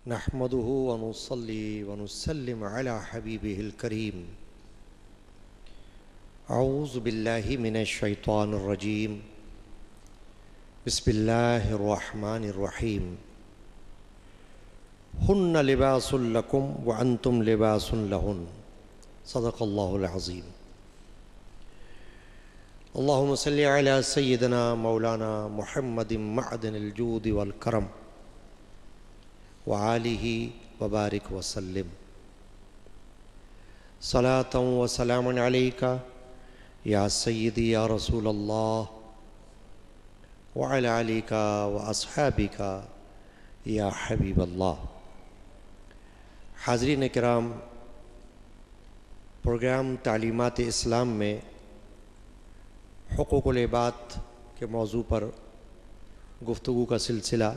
نحمده ونصلي ونسلم على حبيبه الكريم. أعوذ بالله من الشيطان الرجيم. بسم الله الرحمن الرحيم. هن لباس لكم وأنتم لباس لهن. صدق الله العظيم. اللهم صل على سيدنا مولانا محمد معدن الجود والكرم وآلہ وبارک وسلم. صلاۃ وسلام علیک یا سیدی یا رسول اللہ وعلی آلک واصحابک یا حبیب اللہ. حاضرین کرام، پروگرام تعلیمات اسلام میں حقوق العباد کے موضوع پر گفتگو کا سلسلہ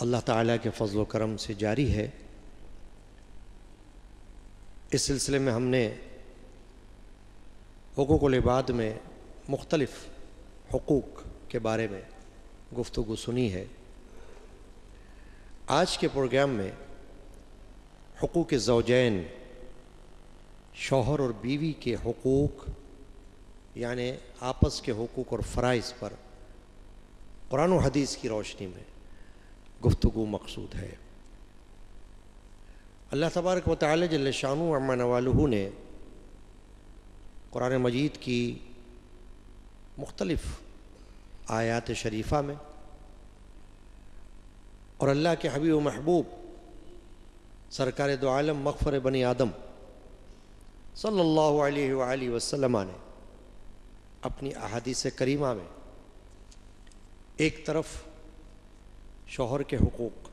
اللہ تعالیٰ کے فضل و کرم سے جاری ہے. اس سلسلے میں ہم نے حقوق العباد میں مختلف حقوق کے بارے میں گفتگو سنی ہے. آج کے پروگرام میں حقوق زوجین، شوہر اور بیوی کے حقوق یعنی آپس کے حقوق اور فرائض پر قرآن و حدیث کی روشنی میں گفتگو مقصود ہے. اللہ تبارک و تعالی جل شانہ عما نوالہ نے قرآن مجید کی مختلف آیات شریفہ میں اور اللہ کے حبیب و محبوب سرکار دو عالم مغفر بنی آدم صلی اللہ علیہ وآلہ وسلم نے اپنی احادیث کریمہ میں ایک طرف شوہر کے حقوق،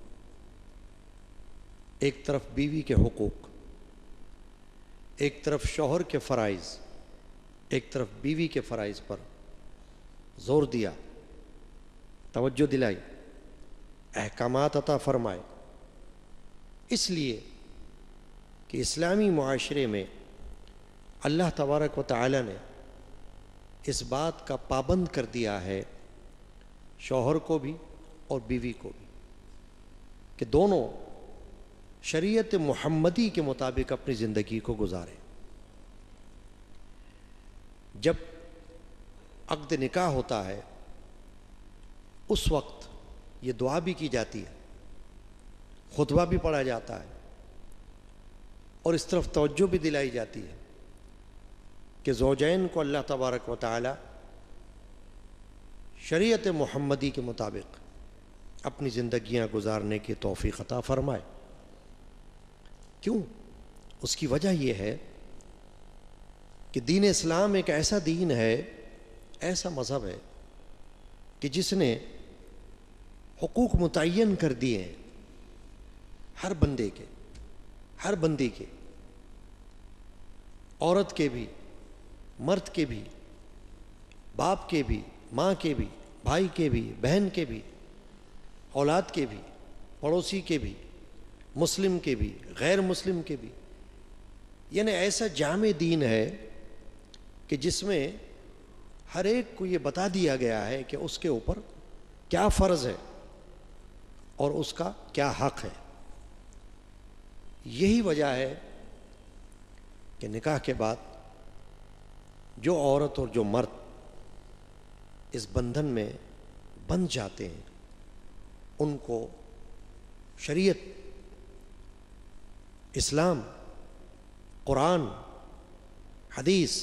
ایک طرف بیوی کے حقوق، ایک طرف شوہر کے فرائض، ایک طرف بیوی کے فرائض پر زور دیا، توجہ دلائی، احکامات عطا فرمائے. اس لیے کہ اسلامی معاشرے میں اللہ تبارک و تعالی نے اس بات کا پابند کر دیا ہے شوہر کو بھی اور بیوی کو بھی کہ دونوں شریعت محمدی کے مطابق اپنی زندگی کو گزاریں. جب عقد نکاح ہوتا ہے اس وقت یہ دعا بھی کی جاتی ہے، خطبہ بھی پڑھا جاتا ہے اور اس طرف توجہ بھی دلائی جاتی ہے کہ زوجین کو اللہ تبارک و تعالی شریعت محمدی کے مطابق اپنی زندگیاں گزارنے کی توفیق عطا فرمائے. کیوں؟ اس کی وجہ یہ ہے کہ دین اسلام ایک ایسا دین ہے، ایسا مذہب ہے کہ جس نے حقوق متعین کر دیے ہیں ہر بندے کے، ہر بندی کے، عورت کے بھی، مرد کے بھی، باپ کے بھی، ماں کے بھی، بھائی کے بھی، بہن کے بھی، اولاد کے بھی، پڑوسی کے بھی، مسلم کے بھی، غیر مسلم کے بھی. یعنی ایسا جامع دین ہے کہ جس میں ہر ایک کو یہ بتا دیا گیا ہے کہ اس کے اوپر کیا فرض ہے اور اس کا کیا حق ہے. یہی وجہ ہے کہ نکاح کے بعد جو عورت اور جو مرد اس بندھن میں بندھ جاتے ہیں ان کو شریعت، اسلام، قرآن، حدیث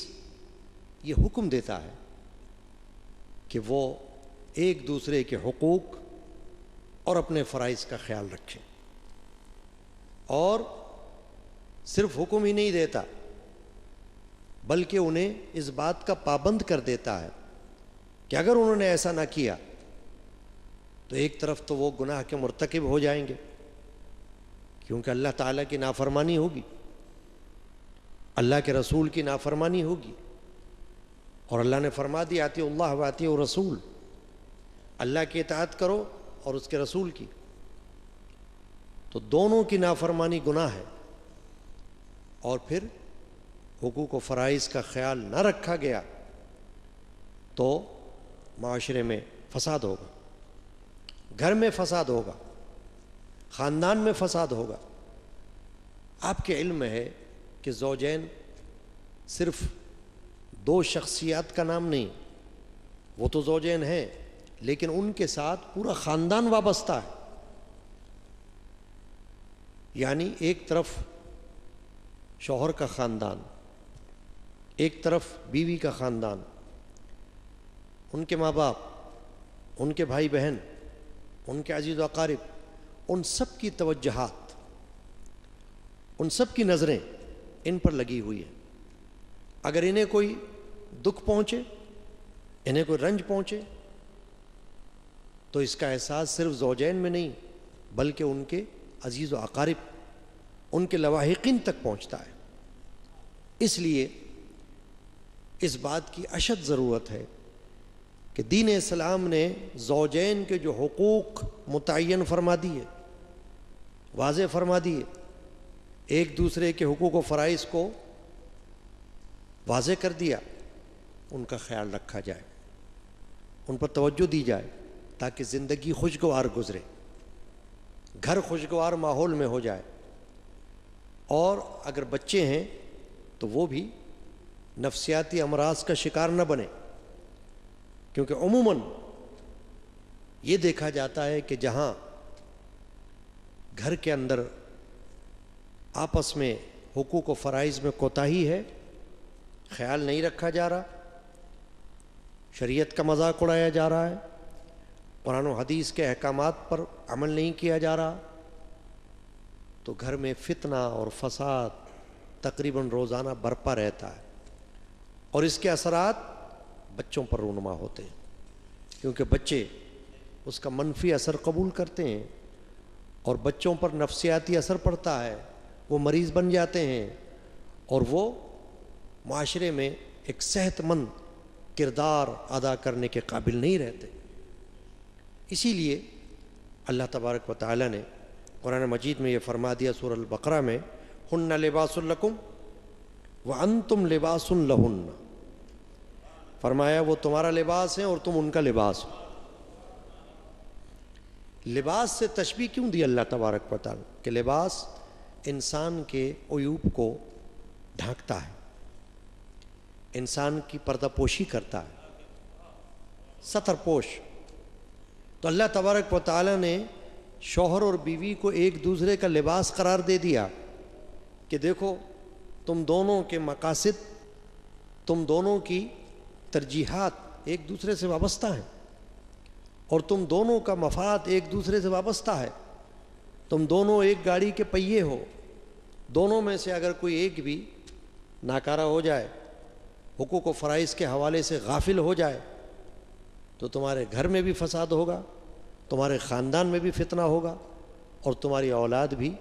یہ حکم دیتا ہے کہ وہ ایک دوسرے کے حقوق اور اپنے فرائض کا خیال رکھیں. اور صرف حکم ہی نہیں دیتا بلکہ انہیں اس بات کا پابند کر دیتا ہے کہ اگر انہوں نے ایسا نہ کیا تو ایک طرف تو وہ گناہ کے مرتکب ہو جائیں گے کیونکہ اللہ تعالیٰ کی نافرمانی ہوگی، اللہ کے رسول کی نافرمانی ہوگی، اور اللہ نے فرما دیا اطیعوا اللہ و اطیعوا الرسول، اللہ کی اطاعت کرو اور اس کے رسول کی. تو دونوں کی نافرمانی گناہ ہے اور پھر حقوق و فرائض کا خیال نہ رکھا گیا تو معاشرے میں فساد ہوگا، گھر میں فساد ہوگا. خاندان میں فساد ہوگا۔ آپ کے علم میں ہے کہ زوجین صرف دو شخصیات کا نام نہیں، وہ تو زوجین ہیں لیکن ان کے ساتھ پورا خاندان وابستہ ہے۔ یعنی ایک طرف شوہر کا خاندان، ایک طرف بیوی کا خاندان، ان کے ماں باپ، ان کے بھائی بہن، ان کے عزیز و اقارب، ان سب کی توجہات، ان سب کی نظریں ان پر لگی ہوئی ہیں۔ اگر انہیں کوئی دکھ پہنچے، انہیں کوئی رنج پہنچے، تو اس کا احساس صرف زوجین میں نہیں بلکہ ان کے عزیز و اقارب، ان کے لواحقین تک پہنچتا ہے۔ اس لیے اس بات کی اشد ضرورت ہے کہ دین اسلام نے زوجین کے جو حقوق متعین فرما دیے، واضح فرما دیے، ایک دوسرے کے حقوق و فرائض کو واضح کر دیا، ان کا خیال رکھا جائے، ان پر توجہ دی جائے تاکہ زندگی خوشگوار گزرے، گھر خوشگوار ماحول میں ہو جائے، اور اگر بچے ہیں تو وہ بھی نفسیاتی امراض کا شکار نہ بنے، کیونکہ عموماً یہ دیکھا جاتا ہے کہ جہاں گھر کے اندر آپس میں حقوق و فرائض میں کوتاہی ہے، خیال نہیں رکھا جا رہا، شریعت کا مذاق اڑایا جا رہا ہے، قرآن و حدیث کے احکامات پر عمل نہیں کیا جا رہا، تو گھر میں فتنہ اور فساد تقریباً روزانہ برپا رہتا ہے، اور اس کے اثرات بچوں پر رونما ہوتے ہیں، کیونکہ بچے اس کا منفی اثر قبول کرتے ہیں، اور بچوں پر نفسیاتی اثر پڑتا ہے، وہ مریض بن جاتے ہیں، اور وہ معاشرے میں ایک صحت مند کردار ادا کرنے کے قابل نہیں رہتے۔ اسی لیے اللہ تبارک و تعالی نے قرآن مجید میں یہ فرما دیا سورہ البقرہ میں، ہن لباس لکم وانتم لباس لہن، فرمایا وہ تمہارا لباس ہے اور تم ان کا لباس ہو۔ لباس سے تشبیہ کیوں دی اللہ تبارک و تعالی؟ کہ لباس انسان کے عیوب کو ڈھانکتا ہے، انسان کی پردہ پوشی کرتا ہے، ستر پوش۔ تو اللہ تبارک و تعالی نے شوہر اور بیوی کو ایک دوسرے کا لباس قرار دے دیا کہ دیکھو تم دونوں کے مقاصد، تم دونوں کی ترجیحات ایک دوسرے سے وابستہ ہیں، اور تم دونوں کا مفاد ایک دوسرے سے وابستہ ہے، تم دونوں ایک گاڑی کے پہیے ہو، دونوں میں سے اگر کوئی ایک بھی ناکارہ ہو جائے، حقوق و فرائض کے حوالے سے غافل ہو جائے، تو تمہارے گھر میں بھی فساد ہوگا، تمہارے خاندان میں بھی فتنہ ہوگا، اور تمہاری اولاد بھی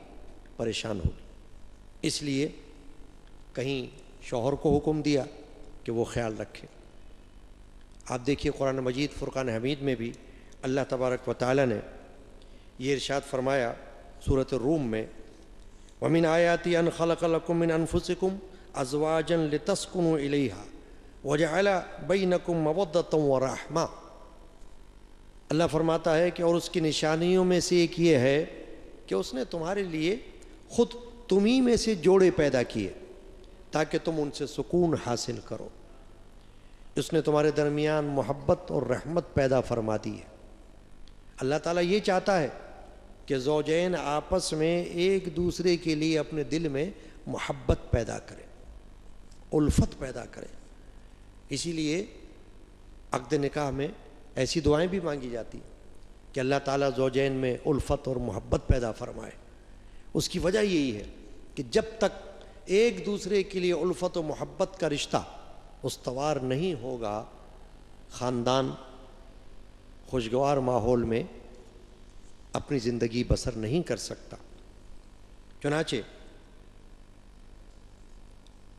پریشان ہوگی۔ اس لیے کہیں شوہر کو حکم دیا کہ وہ خیال رکھے۔ آپ دیکھیے قرآن مجید فرقان حمید میں بھی اللہ تبارک و تعالی نے یہ ارشاد فرمایا سورۃ الروم میں، وَمِنْ آيَاتِهِ أَنْ خَلَقَ لَكُم مِّنْ أَنفُسِكُمْ أَزْوَاجًا لِتَسْكُنُوا إِلَيْهَا وَجَعَلَ بَيْنَكُم مَّوَدَّةً وَرَحْمَةً۔ اللہ فرماتا ہے کہ اور اس کی نشانیوں میں سے ایک یہ ہے کہ اس نے تمہارے لیے خود تمہیں میں سے جوڑے پیدا کیے تاکہ تم ان سے سکون حاصل کرو، اس نے تمہارے درمیان محبت اور رحمت پیدا فرما دی ہے۔ اللہ تعالیٰ یہ چاہتا ہے کہ زوجین آپس میں ایک دوسرے کے لیے اپنے دل میں محبت پیدا کریں، الفت پیدا کریں۔ اسی لیے عقد نکاح میں ایسی دعائیں بھی مانگی جاتی ہیں کہ اللہ تعالیٰ زوجین میں الفت اور محبت پیدا فرمائے۔ اس کی وجہ یہی ہے کہ جب تک ایک دوسرے کے لیے الفت و محبت کا رشتہ استوار نہیں ہوگا، خاندان خوشگوار ماحول میں اپنی زندگی بسر نہیں کر سکتا۔ چنانچہ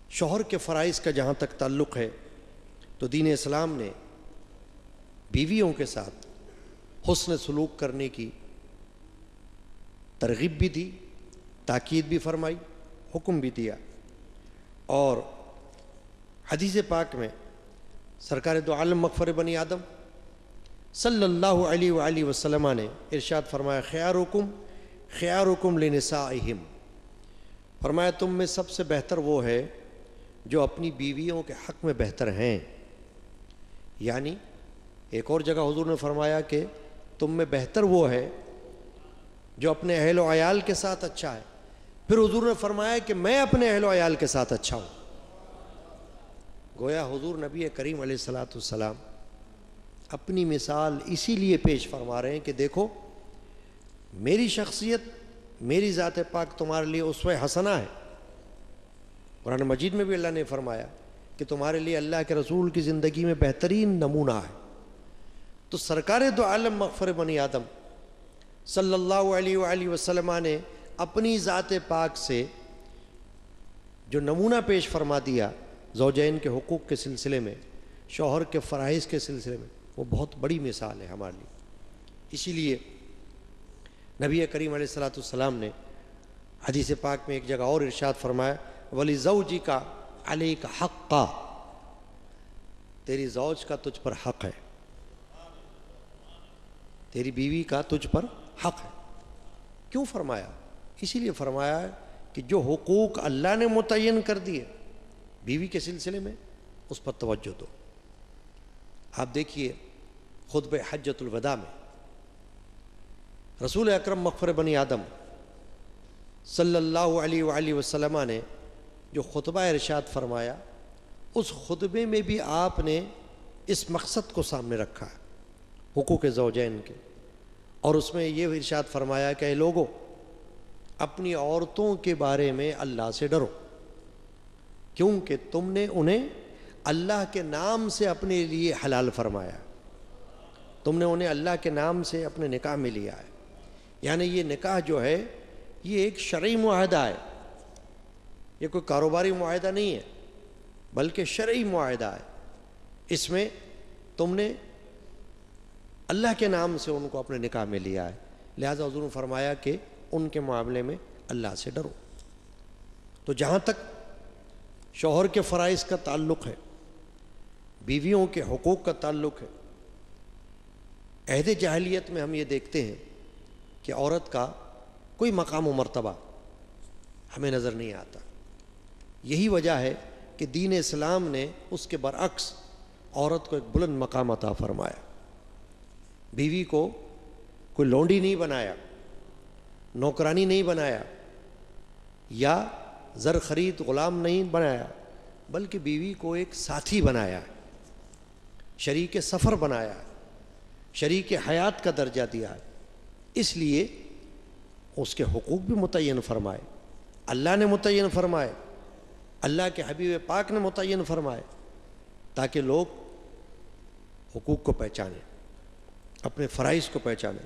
شوہر کے فرائض کا جہاں تک تعلق ہے تو دین اسلام نے بیویوں کے ساتھ حسن سلوک کرنے کی ترغیب بھی دی، تاکید بھی فرمائی، حکم بھی دیا۔ اور حدیث پاک میں سرکار دو عالم مغفر بنی آدم صلی اللہ علیہ وآلہ وسلم نے ارشاد فرمایا، خیارکم خیارکم لنسائہم، فرمایا تم میں سب سے بہتر وہ ہے جو اپنی بیویوں کے حق میں بہتر ہیں. یعنی ایک اور جگہ حضور نے فرمایا کہ تم میں بہتر وہ ہے جو اپنے اہل و عیال کے ساتھ اچھا ہے. پھر حضور نے فرمایا کہ میں اپنے اہل و عیال کے ساتھ اچھا ہوں. گویا حضور نبی کریم علیہ الصلوۃ والسلام اپنی مثال اسی لیے پیش فرما رہے ہیں کہ دیکھو میری شخصیت، میری ذات پاک تمہارے لیے اسوہ حسنہ ہے. قرآن مجید میں بھی اللہ نے فرمایا کہ تمہارے لیے اللہ کے رسول کی زندگی میں بہترین نمونہ ہے. تو سرکار دو عالم مغفر بنی آدم صلی اللہ علیہ وآلہ وسلم نے اپنی ذات پاک سے جو نمونہ پیش فرما دیا زوجین کے حقوق کے سلسلے میں، شوہر کے فرائض کے سلسلے میں، وہ بہت بڑی مثال ہے ہمارے لیے. اسی لیے نبی کریم علیہ الصلوۃ والسلام نے حدیث پاک میں ایک جگہ اور ارشاد فرمایا وَلِزَوْجِكَ عَلَيْكَ حَقًّا، تیری زوج کا تجھ پر حق ہے، تیری بیوی کا تجھ پر حق ہے. کیوں فرمایا؟ اسی لیے فرمایا کہ جو حقوق اللہ نے متعین کر دیے بیوی کے سلسلے میں اس پر توجہ دو. آپ دیکھیے خطبہ حجۃ الوداع میں رسول اکرم مغفر بنی آدم صلی اللہ علیہ وآلہ وسلم نے جو خطبہ ارشاد فرمایا، اس خطبے میں بھی آپ نے اس مقصد کو سامنے رکھا ہے حقوق زوجین کے، اور اس میں یہ ارشاد فرمایا کہ اے لوگو اپنی عورتوں کے بارے میں اللہ سے ڈرو، کیونکہ تم نے انہیں اللہ کے نام سے اپنے لیے حلال فرمایا، تم نے انہیں اللہ کے نام سے اپنے نکاح میں لیا ہے. یعنی یہ نکاح جو ہے یہ ایک شرعی معاہدہ ہے، یہ کوئی کاروباری معاہدہ نہیں ہے بلکہ شرعی معاہدہ ہے. اس میں تم نے اللہ کے نام سے ان کو اپنے نکاح میں لیا ہے، لہذا حضور نے فرمایا کہ ان کے معاملے میں اللہ سے ڈرو. تو جہاں تک شوہر کے فرائض کا تعلق ہے، بیویوں کے حقوق کا تعلق ہے، عہد جاہلیت میں ہم یہ دیکھتے ہیں کہ عورت کا کوئی مقام و مرتبہ ہمیں نظر نہیں آتا. یہی وجہ ہے کہ دین اسلام نے اس کے برعکس عورت کو ایک بلند مقام عطا فرمایا. بیوی کو کوئی لونڈی نہیں بنایا، نوکرانی نہیں بنایا، یا زر خرید غلام نہیں بنایا، بلکہ بیوی کو ایک ساتھی بنایا، شریک سفر بنایا، شریک حیات کا درجہ دیا ہے. اس لیے اس کے حقوق بھی متعین فرمائے، اللہ نے متعین فرمائے، اللہ کے حبیب پاک نے متعین فرمائے، تاکہ لوگ حقوق کو پہچانیں، اپنے فرائض کو پہچانیں.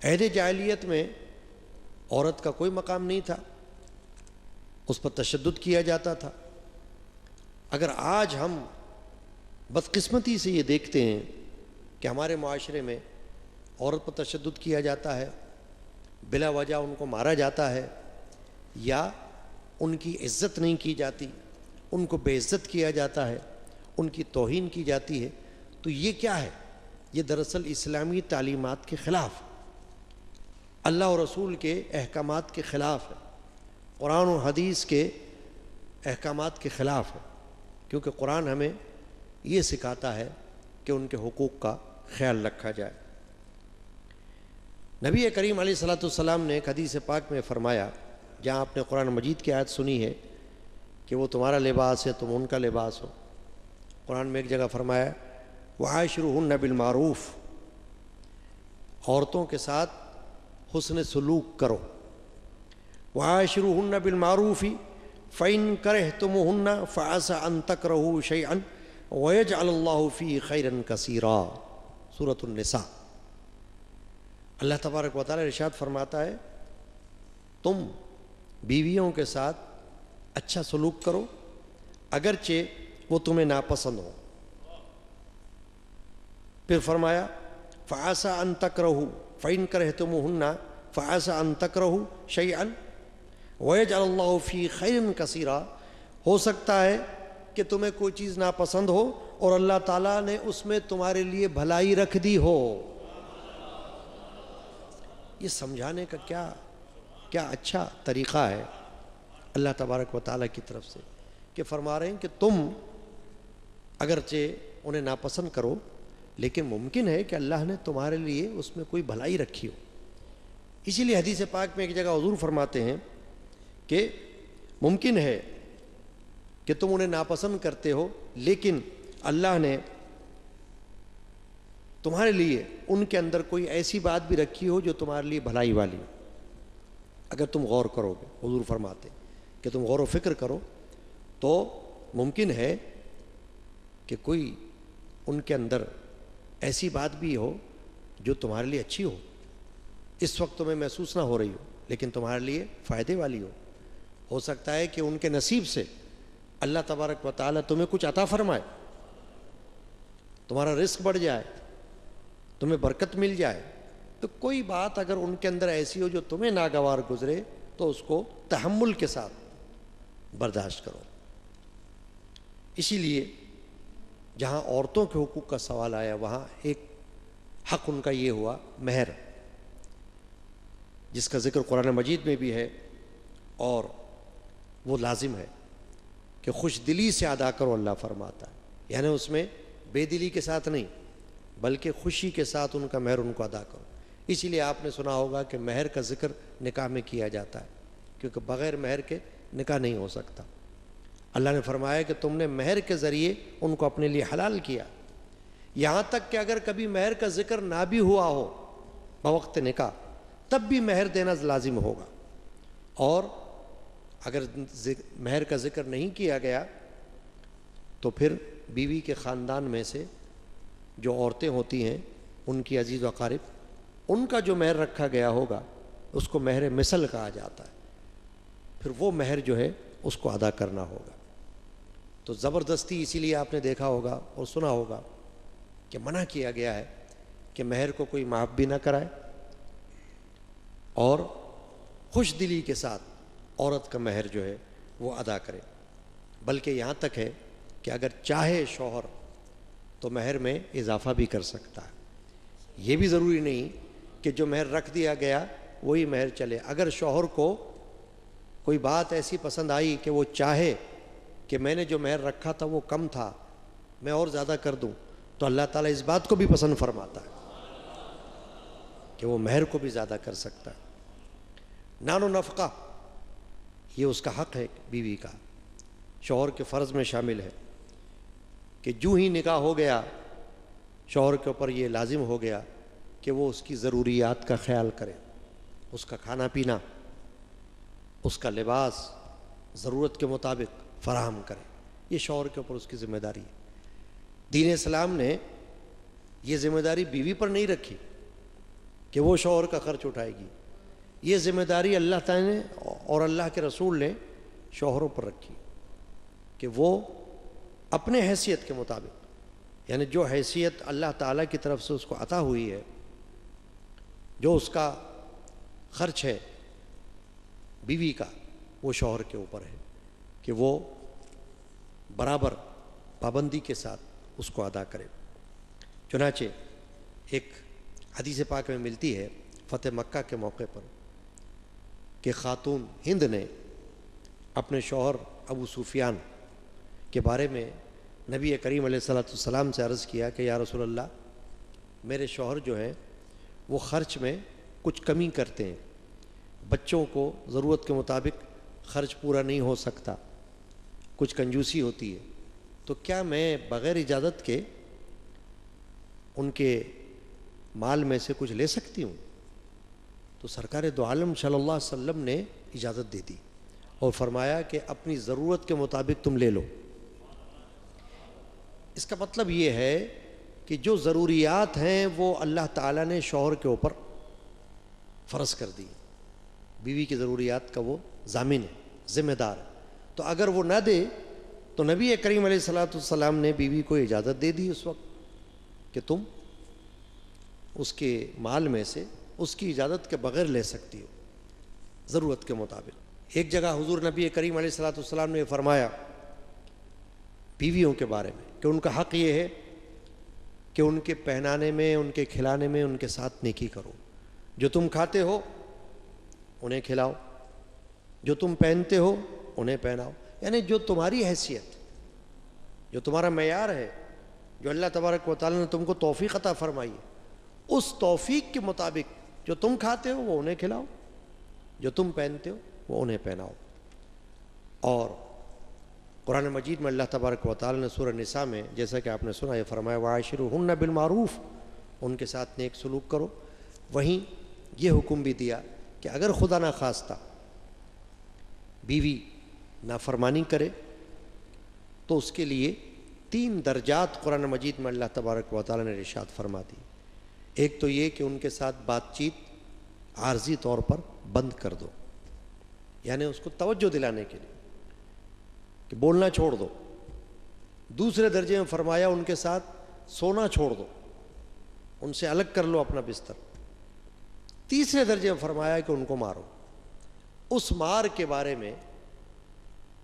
عہد جاہلیت میں عورت کا کوئی مقام نہیں تھا، اس پر تشدد کیا جاتا تھا. اگر آج ہم بدقسمتی سے یہ دیکھتے ہیں کہ ہمارے معاشرے میں عورت پر تشدد کیا جاتا ہے، بلا وجہ ان کو مارا جاتا ہے، یا ان کی عزت نہیں کی جاتی، ان کو بے عزت کیا جاتا ہے، ان کی توہین کی جاتی ہے، تو یہ کیا ہے؟ یہ دراصل اسلامی تعلیمات کے خلاف، اللہ اور رسول کے احکامات کے خلاف ہے، قرآن و حدیث کے احکامات کے خلاف ہے. کیونکہ قرآن ہمیں یہ سکھاتا ہے کہ ان کے حقوق کا خیال رکھا جائے. نبی کریم علیہ الصلوۃ والسلام نے ایک حدیث پاک میں فرمایا، جہاں آپ نے قرآن مجید کی آیت سنی ہے کہ وہ تمہارا لباس ہے تم ان کا لباس ہو. قرآن میں ایک جگہ فرمایا وعاشروہن بالمعروف، عورتوں کے ساتھ حسن سلوک کرو. وعاشروہن بالمعروف فإن کرہتموہن فعسى ان تکرہوا شیئا ویجعل اللہ فیہ خیرا کثیرا، سورۃ النساء. اللہ تبارک و تعالیٰ ارشاد فرماتا ہے تم بیویوں کے ساتھ اچھا سلوک کرو اگرچہ وہ تمہیں ناپسند ہو. پھر فرمایا فعسى ان تکرہوا فإن کرہتموہن فعسى ان تکرہوا شیئا ویجعل اللہ فیہ خیرا کثیرا، ہو سکتا ہے کہ تمہیں کوئی چیز ناپسند ہو اور اللہ تعالیٰ نے اس میں تمہارے لیے بھلائی رکھ دی ہو. یہ سمجھانے کا کیا اچھا طریقہ ہے اللہ تبارک و تعالیٰ کی طرف سے کہ فرما رہے ہیں کہ تم اگرچہ انہیں ناپسند کرو لیکن ممکن ہے کہ اللہ نے تمہارے لیے اس میں کوئی بھلائی رکھی ہو. اسی لیے حدیث پاک میں ایک جگہ حضور فرماتے ہیں کہ ممکن ہے کہ تم انہیں ناپسند کرتے ہو لیکن اللہ نے تمہارے لیے ان کے اندر کوئی ایسی بات بھی رکھی ہو جو تمہارے لیے بھلائی والی ہو. اگر تم غور کرو گے، حضور فرماتے کہ تم غور و فکر کرو تو ممکن ہے کہ کوئی ان کے اندر ایسی بات بھی ہو جو تمہارے لیے اچھی اس وقت تمہیں محسوس نہ ہو رہی ہو لیکن تمہارے لیے فائدے والی ہو سکتا ہے کہ ان کے نصیب سے اللہ تبارک و تعالیٰ تمہیں کچھ عطا فرمائے، تمہارا رزق بڑھ جائے، تمہیں برکت مل جائے. تو کوئی بات اگر ان کے اندر ایسی ہو جو تمہیں ناگوار گزرے تو اس کو تحمل کے ساتھ برداشت کرو. اسی لیے جہاں عورتوں کے حقوق کا سوال آیا وہاں ایک حق ان کا یہ ہوا مہر، جس کا ذکر قرآن مجید میں بھی ہے اور وہ لازم ہے کہ خوش دلی سے ادا کرو. اللہ فرماتا ہے یعنی اس میں بے دلی کے ساتھ نہیں بلکہ خوشی کے ساتھ ان کا مہر ان کو ادا کرو. اسی لیے آپ نے سنا ہوگا کہ مہر کا ذکر نکاح میں کیا جاتا ہے کیونکہ بغیر مہر کے نکاح نہیں ہو سکتا. اللہ نے فرمایا کہ تم نے مہر کے ذریعے ان کو اپنے لیے حلال کیا، یہاں تک کہ اگر کبھی مہر کا ذکر نہ بھی ہوا ہو بوقت نکاح تب بھی مہر دینا لازم ہوگا. اور اگر مہر کا ذکر نہیں کیا گیا تو پھر بیوی کے خاندان میں سے جو عورتیں ہوتی ہیں ان کی عزیز و اقارب ان کا جو مہر رکھا گیا ہوگا اس کو مہر مثل کہا جاتا ہے. پھر وہ مہر جو ہے اس کو ادا کرنا ہوگا. تو زبردستی اسی لیے آپ نے دیکھا ہوگا اور سنا ہوگا کہ منع کیا گیا ہے کہ مہر کو کوئی معاف بھی نہ کرائے اور خوش دلی کے ساتھ عورت کا مہر جو ہے وہ ادا کرے. بلکہ یہاں تک ہے کہ اگر چاہے شوہر تو مہر میں اضافہ بھی کر سکتا ہے. یہ بھی ضروری نہیں کہ جو مہر رکھ دیا گیا وہی مہر چلے. اگر شوہر کو کوئی بات ایسی پسند آئی کہ وہ چاہے کہ میں نے جو مہر رکھا تھا وہ کم تھا میں اور زیادہ کر دوں تو اللہ تعالیٰ اس بات کو بھی پسند فرماتا ہے کہ وہ مہر کو بھی زیادہ کر سکتا ہے. نان و نفقہ یہ اس کا حق ہے بیوی کا، شوہر کے فرض میں شامل ہے کہ جو ہی نکاح ہو گیا شوہر کے اوپر یہ لازم ہو گیا کہ وہ اس کی ضروریات کا خیال کرے، اس کا کھانا پینا، اس کا لباس ضرورت کے مطابق فراہم کرے. یہ شوہر کے اوپر اس کی ذمہ داری ہے. دین اسلام نے یہ ذمہ داری بیوی پر نہیں رکھی کہ وہ شوہر کا خرچ اٹھائے گی. یہ ذمہ داری اللہ تعالیٰ نے اور اللہ کے رسول نے شوہروں پر رکھی کہ وہ اپنے حیثیت کے مطابق یعنی جو حیثیت اللہ تعالیٰ کی طرف سے اس کو عطا ہوئی ہے، جو اس کا خرچ ہے بیوی کا وہ شوہر کے اوپر ہے کہ وہ برابر پابندی کے ساتھ اس کو ادا کرے. چنانچہ ایک حدیث پاک میں ملتی ہے فتح مکہ کے موقع پر کہ خاتون ہند نے اپنے شوہر ابو سفیان کے بارے میں نبی کریم علیہ السلام سے عرض کیا کہ یا رسول اللہ میرے شوہر جو ہیں وہ خرچ میں کچھ کمی کرتے ہیں، بچوں کو ضرورت کے مطابق خرچ پورا نہیں ہو سکتا، کچھ کنجوسی ہوتی ہے، تو کیا میں بغیر اجازت کے ان کے مال میں سے کچھ لے سکتی ہوں؟ تو سرکار دو عالم صلی اللہ علیہ وسلم نے اجازت دے دی اور فرمایا کہ اپنی ضرورت کے مطابق تم لے لو. اس کا مطلب یہ ہے کہ جو ضروریات ہیں وہ اللہ تعالیٰ نے شوہر کے اوپر فرض کر دی، بیوی کی ضروریات کا وہ ضامن ہے، ذمہ دار ہے. تو اگر وہ نہ دے تو نبی کریم علیہ السلام نے بیوی کو اجازت دے دی اس وقت کہ تم اس کے مال میں سے اس کی اجازت کے بغیر لے سکتی ہو ضرورت کے مطابق. ایک جگہ حضور نبی کریم علیہ السلام نے فرمایا بیویوں کے بارے میں کہ ان کا حق یہ ہے کہ ان کے پہنانے میں، ان کے کھلانے میں ان کے ساتھ نیکی کرو. جو تم کھاتے ہو انہیں کھلاؤ، جو تم پہنتے ہو انہیں پہناؤ، یعنی جو تمہاری حیثیت، جو تمہارا معیار ہے، جو اللہ تبارک و تعالیٰ نے تم کو توفیق عطا فرمائی ہے، اس توفیق کے مطابق جو تم کھاتے ہو وہ انہیں کھلاؤ، جو تم پہنتے ہو وہ انہیں پہناؤ۔ اور قرآن مجید میں اللہ تبارک و تعالیٰ نے سورہ نساء میں جیسا کہ آپ نے سنا یہ فرمایا وعاشروہن بالمعروف، ان کے ساتھ نیک سلوک کرو۔ وہیں یہ حکم بھی دیا کہ اگر خدا نخواستہ بیوی نافرمانی کرے تو اس کے لیے 3 درجات قرآن مجید میں اللہ تبارک و تعالیٰ نے ارشاد فرما دی۔ ایک تو یہ کہ ان کے ساتھ بات چیت عارضی طور پر بند کر دو، یعنی اس کو توجہ دلانے کے لیے کہ بولنا چھوڑ دو۔ دوسرے درجے میں فرمایا ان کے ساتھ سونا چھوڑ دو، ان سے الگ کر لو اپنا بستر۔ تیسرے درجے میں فرمایا کہ ان کو مارو۔ اس مار کے بارے میں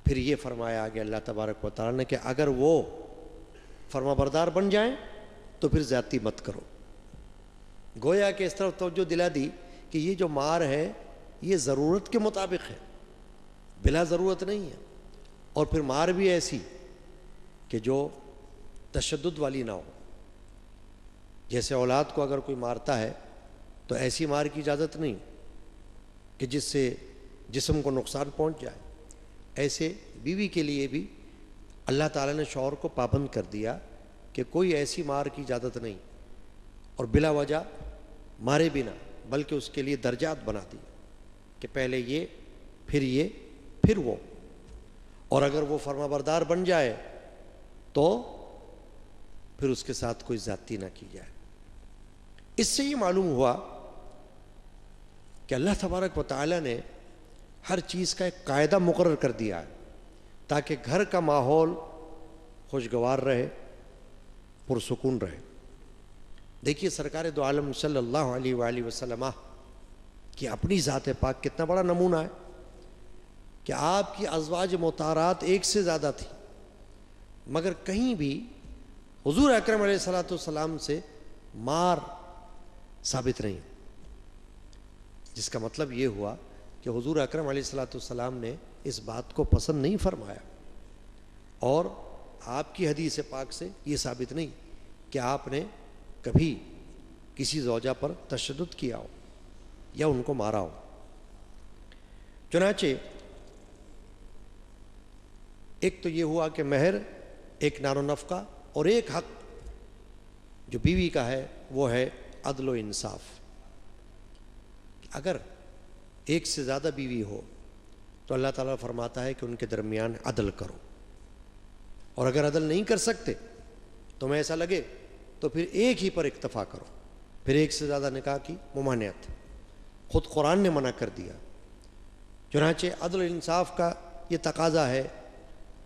پھر یہ فرمایا آگے اللہ تبارک و تعالیٰ نے کہ اگر وہ فرما بردار بن جائیں تو پھر زیادتی مت کرو۔ گویا کہ اس طرف توجہ دلا دی کہ یہ جو مار ہے یہ ضرورت کے مطابق ہے، بلا ضرورت نہیں ہے، اور پھر مار بھی ایسی کہ جو تشدد والی نہ ہو۔ جیسے اولاد کو اگر کوئی مارتا ہے تو ایسی مار کی اجازت نہیں کہ جس سے جسم کو نقصان پہنچ جائے۔ ایسے بیوی کے لیے بھی اللہ تعالیٰ نے شوہر کو پابند کر دیا کہ کوئی ایسی مار کی اجازت نہیں، اور بلا وجہ مارے بھی نہ، بلکہ اس کے لیے درجات بنا دی کہ پہلے یہ، پھر وہ، اور اگر وہ فرما بردار بن جائے تو پھر اس کے ساتھ کوئی زیادتی نہ کی جائے۔ اس سے یہ معلوم ہوا کہ اللہ تبارک و تعالیٰ نے ہر چیز کا ایک قاعدہ مقرر کر دیا ہے تاکہ گھر کا ماحول خوشگوار رہے، پرسکون رہے۔ دیکھیے سرکار دو عالم صلی اللہ علیہ وآلہ وسلم کی اپنی ذات پاک کتنا بڑا نمونہ ہے کہ آپ کی ازواج مطہرات ایک سے زیادہ تھی، مگر کہیں بھی حضور اکرم علیہ الصلوۃ والسلام سے مار ثابت نہیں، جس کا مطلب یہ ہوا کہ حضور اکرم علیہ الصلوۃ والسلام نے اس بات کو پسند نہیں فرمایا، اور آپ کی حدیث پاک سے یہ ثابت نہیں کہ آپ نے کبھی کسی زوجہ پر تشدد کیا ہو یا ان کو مارا ہو۔ چنانچہ ایک تو یہ ہوا کہ مہر، ایک نان و نفقہ، اور ایک حق جو بیوی کا ہے وہ ہے عدل و انصاف۔ اگر ایک سے زیادہ بیوی ہو تو اللہ تعالیٰ فرماتا ہے کہ ان کے درمیان عدل کرو، اور اگر عدل نہیں کر سکتے تمہیں ایسا لگے تو پھر ایک ہی پر اکتفا کرو، پھر ایک سے زیادہ نکاح کی ممانعت خود قرآن نے منع کر دیا۔ چنانچہ عدل و انصاف کا یہ تقاضا ہے،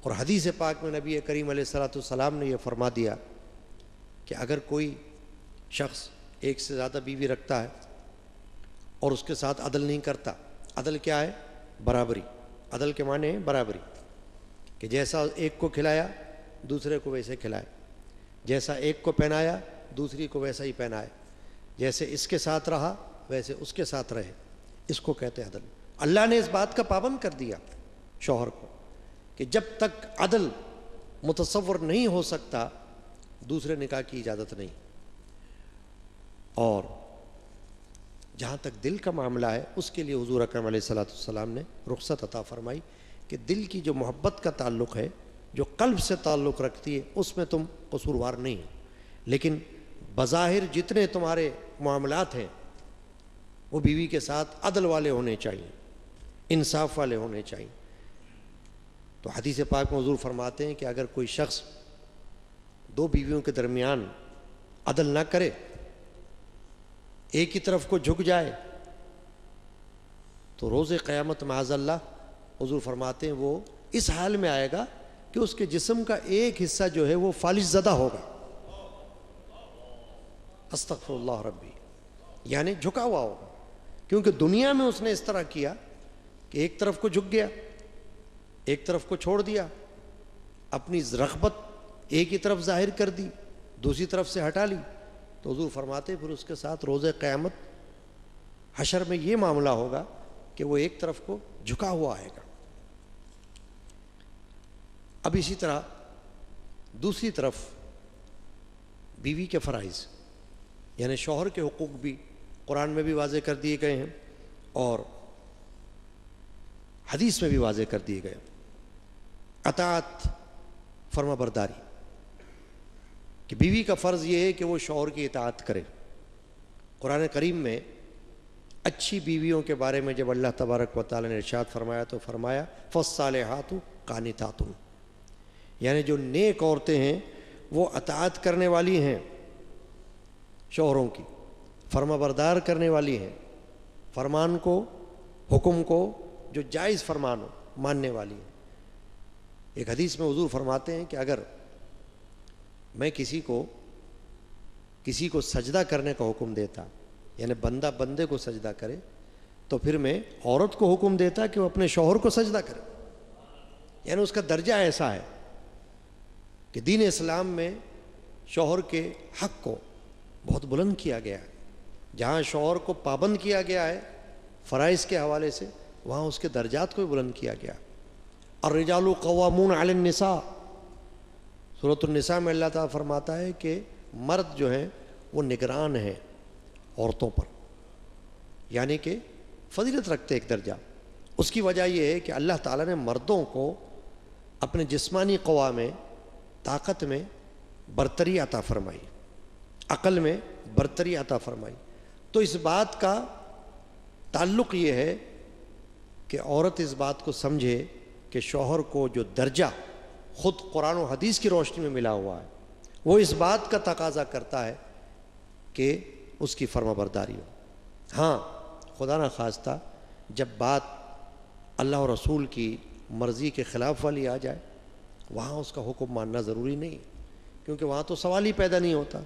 اور حدیث پاک میں نبی کریم علیہ الصلوۃ والسلام نے یہ فرما دیا کہ اگر کوئی شخص ایک سے زیادہ بیوی رکھتا ہے اور اس کے ساتھ عدل نہیں کرتا، عدل کیا ہے؟ برابری۔ عدل کے معنی ہے برابری، کہ جیسا ایک کو کھلایا دوسرے کو ویسے کھلائے، جیسا ایک کو پہنایا دوسری کو ویسا ہی پہنائے، جیسے اس کے ساتھ رہا ویسے اس کے ساتھ رہے، اس کو کہتے ہیں عدل۔ اللہ نے اس بات کا پابند کر دیا شوہر کو کہ جب تک عدل متصور نہیں ہو سکتا دوسرے نکاح کی اجازت نہیں۔ اور جہاں تک دل کا معاملہ ہے اس کے لیے حضور اکرم علیہ الصلوۃ والسلام نے رخصت عطا فرمائی کہ دل کی جو محبت کا تعلق ہے، جو قلب سے تعلق رکھتی ہے، اس میں تم قصوروار نہیں ہو، لیکن بظاہر جتنے تمہارے معاملات ہیں وہ بیوی کے ساتھ عدل والے ہونے چاہیے، انصاف والے ہونے چاہیے۔ تو حدیث پاک میں حضور فرماتے ہیں کہ اگر کوئی شخص 2 بیویوں کے درمیان عدل نہ کرے، ایک ہی طرف کو جھک جائے، تو روز قیامت معاذ اللہ حضور فرماتے ہیں وہ اس حال میں آئے گا کہ اس کے جسم کا ایک حصہ جو ہے وہ فالش زدہ ہوگا، استغفر اللہ ربی، یعنی جھکا ہوا ہوگا، کیونکہ دنیا میں اس نے اس طرح کیا کہ ایک طرف کو جھک گیا، ایک طرف کو چھوڑ دیا، اپنی رغبت ایک ہی طرف ظاہر کر دی، دوسری طرف سے ہٹا لی، تو حضور فرماتے پھر اس کے ساتھ روز قیامت حشر میں یہ معاملہ ہوگا کہ وہ ایک طرف کو جھکا ہوا آئے گا. اب اسی طرح دوسری طرف بیوی کے فرائض یعنی شوہر کے حقوق بھی قرآن میں بھی واضح کر دیے گئے ہیں اور حدیث میں بھی واضح کر دیے گئے. اطاعت، فرما برداری، کہ بیوی کا فرض یہ ہے کہ وہ شوہر کی اطاعت کرے. قرآن کریم میں اچھی بیویوں کے بارے میں جب اللہ تبارک و تعالی نے ارشاد فرمایا تو فرمایا فالصالحات قانتات، یعنی جو نیک عورتیں ہیں وہ اطاعت کرنے والی ہیں شوہروں کی، فرما بردار کرنے والی ہیں، فرمان کو، حکم کو جو جائز فرمان ہو ماننے والی ہیں. ایک حدیث میں حضور فرماتے ہیں کہ اگر میں کسی کو سجدہ کرنے کا حکم دیتا، یعنی بندہ بندے کو سجدہ کرے، تو پھر میں عورت کو حکم دیتا کہ وہ اپنے شوہر کو سجدہ کرے. یعنی اس کا درجہ ایسا ہے کہ دین اسلام میں شوہر کے حق کو بہت بلند کیا گیا ہے. جہاں شوہر کو پابند کیا گیا ہے فرائض کے حوالے سے، وہاں اس کے درجات کو بھی بلند کیا گیا. الرجال قوامون علی النساء، سورۃ النساء میں اللہ تعالیٰ فرماتا ہے کہ مرد جو ہیں وہ نگران ہیں عورتوں پر، یعنی کہ فضیلت رکھتے ایک درجہ. اس کی وجہ یہ ہے کہ اللہ تعالیٰ نے مردوں کو اپنے جسمانی قوا میں، طاقت میں برتری عطا فرمائی، عقل میں برتری عطا فرمائی. تو اس بات کا تعلق یہ ہے کہ عورت اس بات کو سمجھے کہ شوہر کو جو درجہ خود قرآن و حدیث کی روشنی میں ملا ہوا ہے وہ اس بات کا تقاضا کرتا ہے کہ اس کی فرما برداری ہو. ہاں خدا نہ خواستہ جب بات اللہ اور رسول کی مرضی کے خلاف والی آ جائے وہاں اس کا حکم ماننا ضروری نہیں، کیونکہ وہاں تو سوال ہی پیدا نہیں ہوتا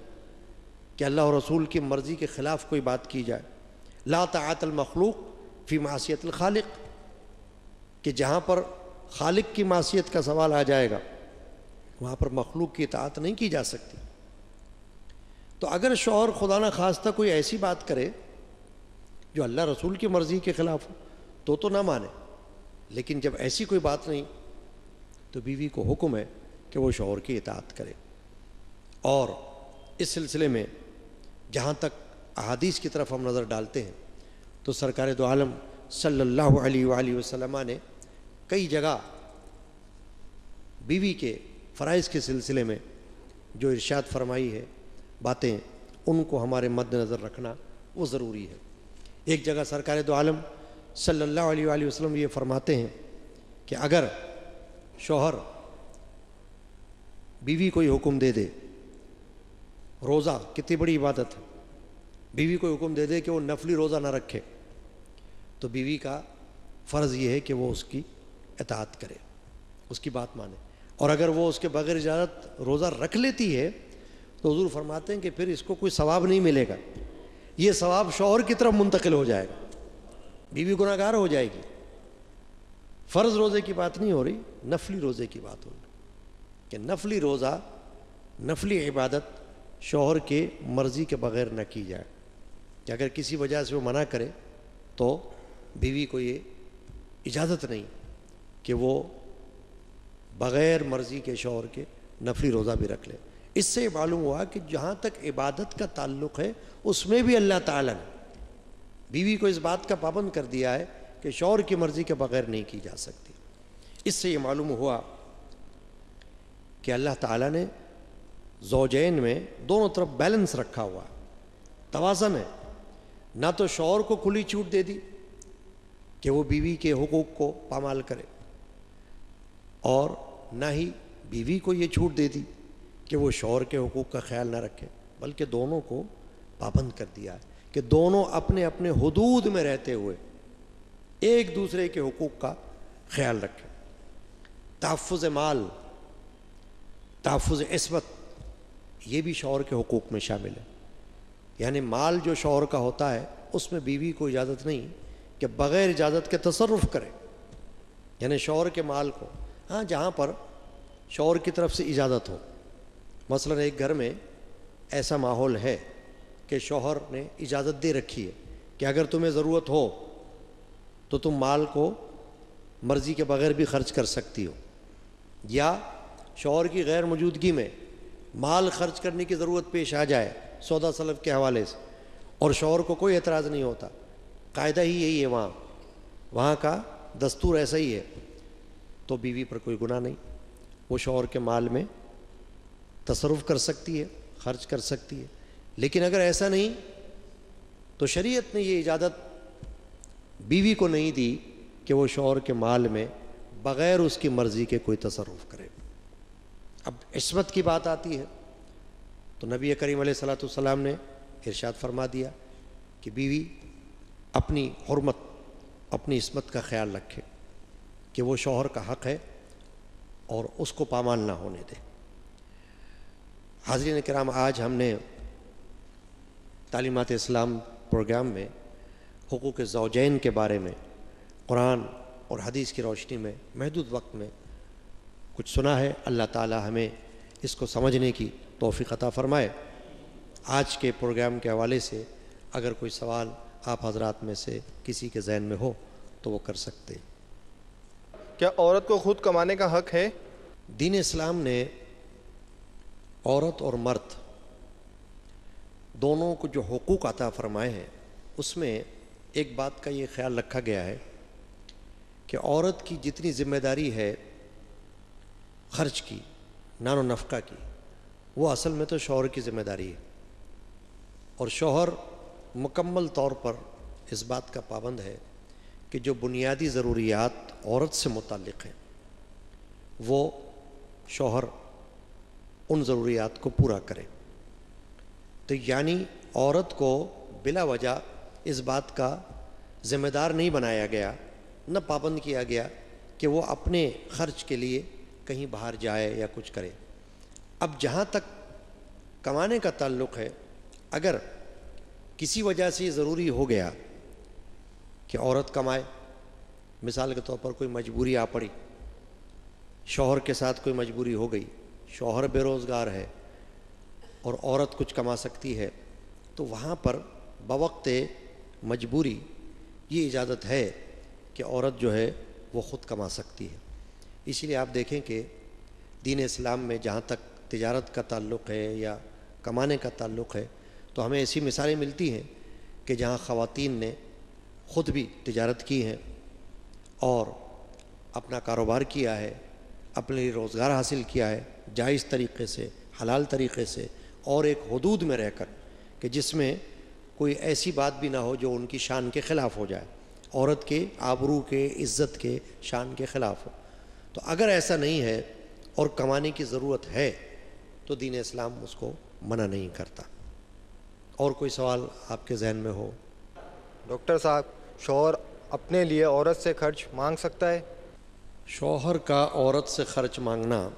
کہ اللہ اور رسول کی مرضی کے خلاف کوئی بات کی جائے. لا طاعت المخلوق فی معصیت الخالق، کہ جہاں پر خالق کی معصیت کا سوال آ جائے گا وہاں پر مخلوق کی اطاعت نہیں کی جا سکتی. تو اگر شوہر خدا نہ خواستہ کوئی ایسی بات کرے جو اللہ رسول کی مرضی کے خلاف ہو تو نہ مانے، لیکن جب ایسی کوئی بات نہیں تو بیوی کو حکم ہے کہ وہ شوہر کی اطاعت کرے. اور اس سلسلے میں جہاں تک احادیث کی طرف ہم نظر ڈالتے ہیں تو سرکار دو عالم صلی اللہ علیہ وآلہ وسلم نے کئی جگہ بیوی کے فرائض کے سلسلے میں جو ارشاد فرمائی ہے باتیں، ان کو ہمارے مد نظر رکھنا وہ ضروری ہے. ایک جگہ سرکار دو عالم صلی اللہ علیہ وآلہ وسلم یہ فرماتے ہیں کہ اگر شوہر بیوی کو حکم دے دے، روزہ کتنی بڑی عبادت ہے، بیوی کو حکم دے دے کہ وہ نفلی روزہ نہ رکھے، تو بیوی کا فرض یہ ہے کہ وہ اس کی اطاعت کرے، اس کی بات مانے. اور اگر وہ اس کے بغیر اجازت روزہ رکھ لیتی ہے تو حضور فرماتے ہیں کہ پھر اس کو کوئی ثواب نہیں ملے گا، یہ ثواب شوہر کی طرف منتقل ہو جائے گا، بیوی گناہ گار ہو جائے گی. فرض روزے کی بات نہیں ہو رہی، نفلی روزے کی بات ہو رہی کہ نفلی روزہ، نفلی عبادت شوہر کے مرضی کے بغیر نہ کی جائے. کہ اگر کسی وجہ سے وہ منع کرے تو بیوی کو یہ اجازت نہیں کہ وہ بغیر مرضی کے شوہر کے نفلی روزہ بھی رکھ لے. اس سے معلوم ہوا کہ جہاں تک عبادت کا تعلق ہے اس میں بھی اللہ تعالیٰ نے بیوی کو اس بات کا پابند کر دیا ہے کہ شوہر کی مرضی کے بغیر نہیں کی جا سکتی. اس سے یہ معلوم ہوا کہ اللہ تعالیٰ نے زوجین میں دونوں طرف بیلنس رکھا ہوا ہے، توازن ہے. نہ تو شوہر کو کھلی چھوٹ دے دی کہ وہ بیوی کے حقوق کو پامال کرے، اور نہ ہی بیوی کو یہ چھوٹ دے دی کہ وہ شوہر کے حقوق کا خیال نہ رکھے، بلکہ دونوں کو پابند کر دیا ہے کہ دونوں اپنے اپنے حدود میں رہتے ہوئے ایک دوسرے کے حقوق کا خیال رکھیں. تحفظ مال، تحفظ عصمت، یہ بھی شوہر کے حقوق میں شامل ہے. یعنی مال جو شوہر کا ہوتا ہے اس میں بیوی کو اجازت نہیں کہ بغیر اجازت کے تصرف کرے، یعنی شوہر کے مال کو. ہاں جہاں پر شوہر کی طرف سے اجازت ہو، مثلا ایک گھر میں ایسا ماحول ہے کہ شوہر نے اجازت دے رکھی ہے کہ اگر تمہیں ضرورت ہو تو تم مال کو مرضی کے بغیر بھی خرچ کر سکتی ہو، یا شوہر کی غیر موجودگی میں مال خرچ کرنے کی ضرورت پیش آ جائے سودا سلف کے حوالے سے، اور شوہر کو کوئی اعتراض نہیں ہوتا، قاعدہ ہی یہی ہے، وہاں کا دستور ایسا ہی ہے، تو بیوی پر کوئی گناہ نہیں، وہ شوہر کے مال میں تصرف کر سکتی ہے، خرچ کر سکتی ہے۔ لیکن اگر ایسا نہیں تو شریعت نے یہ اجازت بیوی کو نہیں دی کہ وہ شوہر کے مال میں بغیر اس کی مرضی کے کوئی تصرف کرے۔ اب عصمت کی بات آتی ہے تو نبی کریم علیہ الصلوۃ والسلام نے ارشاد فرما دیا کہ بیوی اپنی حرمت، اپنی عصمت کا خیال رکھے کہ وہ شوہر کا حق ہے اور اس کو پامال نہ ہونے دے۔ حاضرین کرام، آج ہم نے تعلیمات اسلام پروگرام میں حقوق زوجین کے بارے میں قرآن اور حدیث کی روشنی میں محدود وقت میں کچھ سنا ہے۔ اللہ تعالی ہمیں اس کو سمجھنے کی توفیق عطا فرمائے۔ آج کے پروگرام کے حوالے سے اگر کوئی سوال آپ حضرات میں سے کسی کے ذہن میں ہو تو وہ کر سکتے ہیں۔ کیا عورت کو خود کمانے کا حق ہے؟ دین اسلام نے عورت اور مرد دونوں کو جو حقوق عطا فرمائے ہیں اس میں ایک بات کا یہ خیال رکھا گیا ہے کہ عورت کی جتنی ذمہ داری ہے خرچ کی، نان و نفقہ کی، وہ اصل میں تو شوہر کی ذمہ داری ہے، اور شوہر مکمل طور پر اس بات کا پابند ہے کہ جو بنیادی ضروریات عورت سے متعلق ہیں وہ شوہر ان ضروریات کو پورا کرے۔ تو یعنی عورت کو بلا وجہ اس بات کا ذمہ دار نہیں بنایا گیا، نہ پابند کیا گیا کہ وہ اپنے خرچ کے لیے کہیں باہر جائے یا کچھ کرے۔ اب جہاں تک کمانے کا تعلق ہے، اگر کسی وجہ سے یہ ضروری ہو گیا کہ عورت کمائے، مثال کے طور پر کوئی مجبوری آ پڑی، شوہر کے ساتھ کوئی مجبوری ہو گئی، شوہر بے روزگار ہے اور عورت کچھ کما سکتی ہے، تو وہاں پر بوقت مجبوری یہ اجازت ہے کہ عورت جو ہے وہ خود کما سکتی ہے۔ اس لیے آپ دیکھیں کہ دین اسلام میں جہاں تک تجارت کا تعلق ہے یا کمانے کا تعلق ہے تو ہمیں ایسی مثالیں ملتی ہیں کہ جہاں خواتین نے خود بھی تجارت کی ہے اور اپنا کاروبار کیا ہے، اپنے لیے روزگار حاصل کیا ہے جائز طریقے سے، حلال طریقے سے، اور ایک حدود میں رہ کر کہ جس میں کوئی ایسی بات بھی نہ ہو جو ان کی شان کے خلاف ہو جائے، عورت کے آبرو کے، عزت کے، شان کے خلاف ہو۔ تو اگر ایسا نہیں ہے اور کمانے کی ضرورت ہے تو دین اسلام اس کو منع نہیں کرتا۔ اور کوئی سوال آپ کے ذہن میں ہو؟ ڈاکٹر صاحب، شوہر اپنے لیے عورت سے خرچ مانگ سکتا ہے؟ شوہر کا عورت سے خرچ مانگنا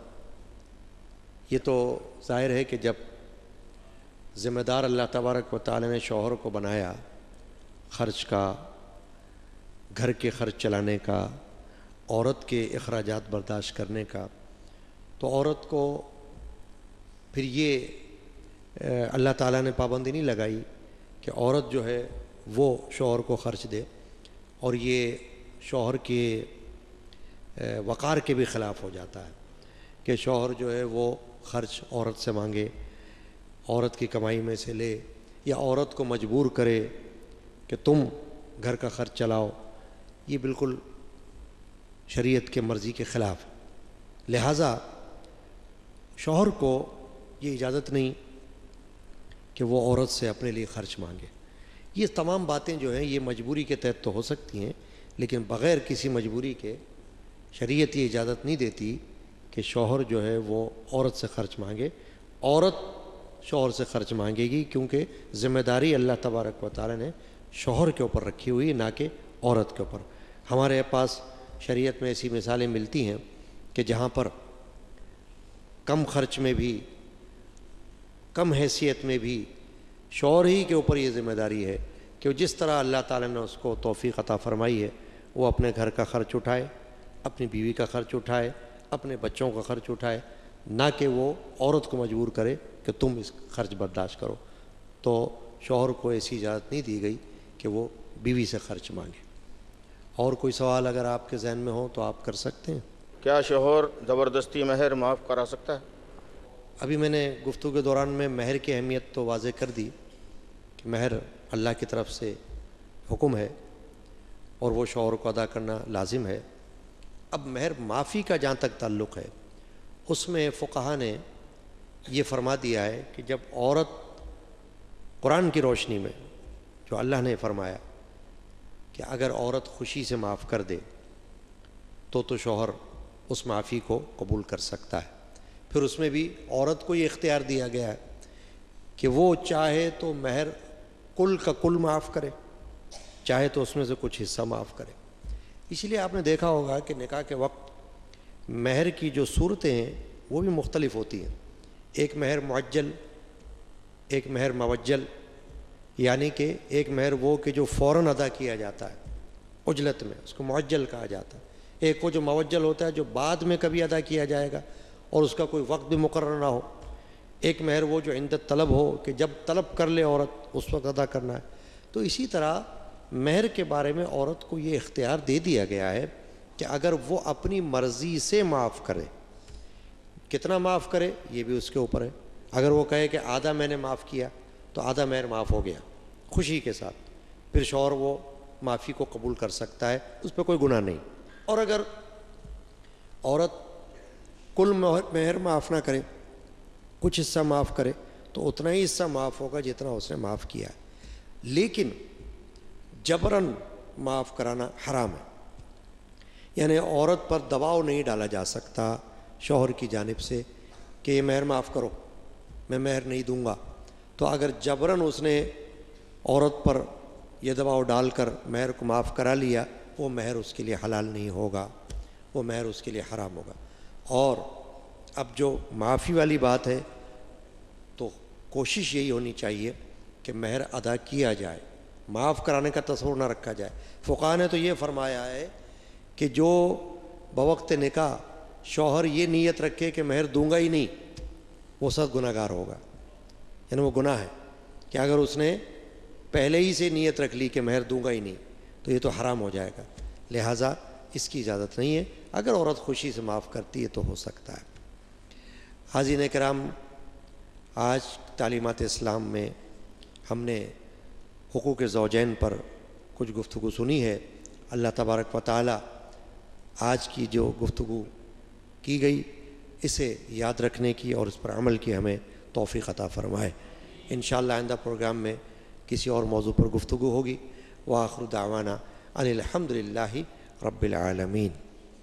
یہ تو ظاہر ہے کہ جب ذمہ دار اللہ تبارک و تعالی نے شوہر کو بنایا خرچ کا، گھر کے خرچ چلانے کا، عورت کے اخراجات برداشت کرنے کا، تو عورت کو پھر یہ اللہ تعالیٰ نے پابندی نہیں لگائی کہ عورت جو ہے وہ شوہر کو خرچ دے، اور یہ شوہر کے وقار کے بھی خلاف ہو جاتا ہے کہ شوہر جو ہے وہ خرچ عورت سے مانگے، عورت کی کمائی میں سے لے، یا عورت کو مجبور کرے کہ تم گھر کا خرچ چلاؤ۔ یہ بالکل شریعت کے مرضی کے خلاف، لہٰذا شوہر کو یہ اجازت نہیں کہ وہ عورت سے اپنے لیے خرچ مانگے۔ یہ تمام باتیں جو ہیں یہ مجبوری کے تحت تو ہو سکتی ہیں، لیکن بغیر کسی مجبوری کے شریعت یہ اجازت نہیں دیتی کہ شوہر جو ہے وہ عورت سے خرچ مانگے۔ عورت شوہر سے خرچ مانگے گی کیونکہ ذمہ داری اللہ تبارک و تعالی نے شوہر کے اوپر رکھی ہوئی، نہ کہ عورت کے اوپر۔ ہمارے پاس شریعت میں ایسی مثالیں ملتی ہیں کہ جہاں پر کم خرچ میں بھی، کم حیثیت میں بھی شوہر ہی کے اوپر یہ ذمہ داری ہے کہ جس طرح اللہ تعالیٰ نے اس کو توفیق عطا فرمائی ہے وہ اپنے گھر کا خرچ اٹھائے، اپنی بیوی کا خرچ اٹھائے، اپنے بچوں کا خرچ اٹھائے، نہ کہ وہ عورت کو مجبور کرے کہ تم اس خرچ برداشت کرو۔ تو شوہر کو ایسی اجازت نہیں دی گئی کہ وہ بیوی سے خرچ مانگے۔ اور کوئی سوال اگر آپ کے ذہن میں ہو تو آپ کر سکتے ہیں۔ کیا شوہر زبردستی مہر معاف کرا سکتا ہے؟ ابھی میں نے گفتگو کے دوران میں مہر کی اہمیت تو واضح کر دی کہ مہر اللہ کی طرف سے حکم ہے اور وہ شوہر کو ادا کرنا لازم ہے۔ اب مہر معافی کا جہاں تک تعلق ہے، اس میں فقہا نے یہ فرما دیا ہے کہ جب عورت قرآن کی روشنی میں جو اللہ نے فرمایا کہ اگر عورت خوشی سے معاف کر دے تو شوہر اس معافی کو قبول کر سکتا ہے۔ پھر اس میں بھی عورت کو یہ اختیار دیا گیا ہے کہ وہ چاہے تو مہر کل کا کل معاف کرے، چاہے تو اس میں سے کچھ حصہ معاف کرے۔ اس لیے آپ نے دیکھا ہوگا کہ نکاح کے وقت مہر کی جو صورتیں ہیں وہ بھی مختلف ہوتی ہیں۔ ایک مہر معجل، ایک مہر موجل، یعنی کہ ایک مہر وہ کہ جو فوراً ادا کیا جاتا ہے عجلت میں، اس کو معجل کہا جاتا ہے۔ ایک وہ جو موجل ہوتا ہے جو بعد میں کبھی ادا کیا جائے گا اور اس کا کوئی وقت بھی مقرر نہ ہو۔ ایک مہر وہ جو عند طلب ہو کہ جب طلب کر لے عورت اس وقت ادا کرنا ہے۔ تو اسی طرح مہر کے بارے میں عورت کو یہ اختیار دے دیا گیا ہے کہ اگر وہ اپنی مرضی سے معاف کرے، کتنا معاف کرے یہ بھی اس کے اوپر ہے۔ اگر وہ کہے کہ آدھا میں نے معاف کیا تو آدھا مہر معاف ہو گیا خوشی کے ساتھ، پھر شوہر وہ معافی کو قبول کر سکتا ہے، اس پہ کوئی گناہ نہیں۔ اور اگر عورت کل مہر معاف نہ کرے، کچھ حصہ معاف کرے، تو اتنا ہی حصہ معاف ہوگا جتنا اس نے معاف کیا ہے۔ لیکن جبراً معاف کرانا حرام ہے، یعنی عورت پر دباؤ نہیں ڈالا جا سکتا شوہر کی جانب سے کہ یہ مہر معاف کرو، میں مہر نہیں دوں گا۔ تو اگر جبراً اس نے عورت پر یہ دباؤ ڈال کر مہر کو معاف کرا لیا، وہ مہر اس کے لیے حلال نہیں ہوگا، وہ مہر اس کے لیے حرام ہوگا۔ اور اب جو معافی والی بات ہے تو کوشش یہی ہونی چاہیے کہ مہر ادا کیا جائے، معاف کرانے کا تصور نہ رکھا جائے۔ فقہا نے تو یہ فرمایا ہے کہ جو بوقت نکاح شوہر یہ نیت رکھے کہ مہر دوں گا ہی نہیں، وہ سخت گناہ گار ہوگا، یعنی وہ گناہ ہے کہ اگر اس نے پہلے ہی سے نیت رکھ لی کہ مہر دوں گا ہی نہیں تو یہ تو حرام ہو جائے گا۔ لہٰذا اس کی اجازت نہیں ہے۔ اگر عورت خوشی سے معاف کرتی ہے تو ہو سکتا ہے۔ حاضرین کرام، آج تعلیمات اسلام میں ہم نے حقوق زوجین پر کچھ گفتگو سنی ہے۔ اللہ تبارک و تعالی آج کی جو گفتگو کی گئی اسے یاد رکھنے کی اور اس پر عمل کی ہمیں توفیق عطا فرمائے۔ انشاءاللہ آئندہ پروگرام میں کسی اور موضوع پر گفتگو ہوگی۔ وآخر دعوانا ان الحمد للہ رب العالمین۔